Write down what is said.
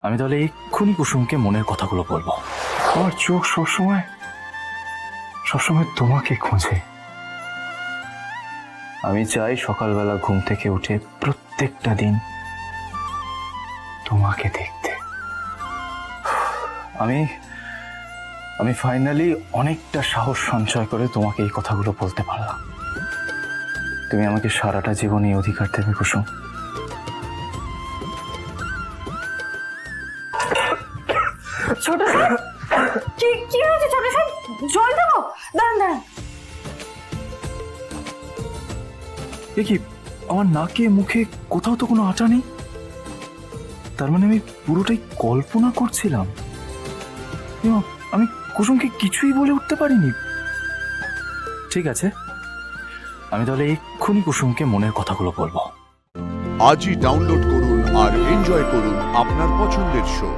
আমি তাহলে এক্ষুনি কুসুমকে মনের কথাগুলো বলবো। আমার চোখ সবসময় সবসময় তোমাকে খোঁজে। আমি চাই সকালবেলা ঘুম থেকে উঠে প্রত্যেকটা দিন তোমাকে দেখতে। আমি আমি ফাইনালি অনেকটা সাহস সঞ্চয় করে তোমাকে এই কথাগুলো বলতে পারলাম। তুমি আমাকে সারাটা জীবন এই অধিকার দেবে কুসুম। ছোট কি কি হয়েছে ছোট সাহেব? জল দেবো? দাঁড়ান দাঁড়ান। এ কি, আমার নাকে মুখে কোথাও তো কোনো আটা নেই। তার মানে আমি পুরোটাই কল্পনা করছিলাম। আমি কুসুমকে কিছুই বলে উঠতে পারিনি। ঠিক আছে, আমি তাহলে এক্ষুনি কুসুমকে মনের কথাগুলো বলবো। আজই ডাউনলোড করুন আর এনজয় করুন আপনার পছন্দের শো।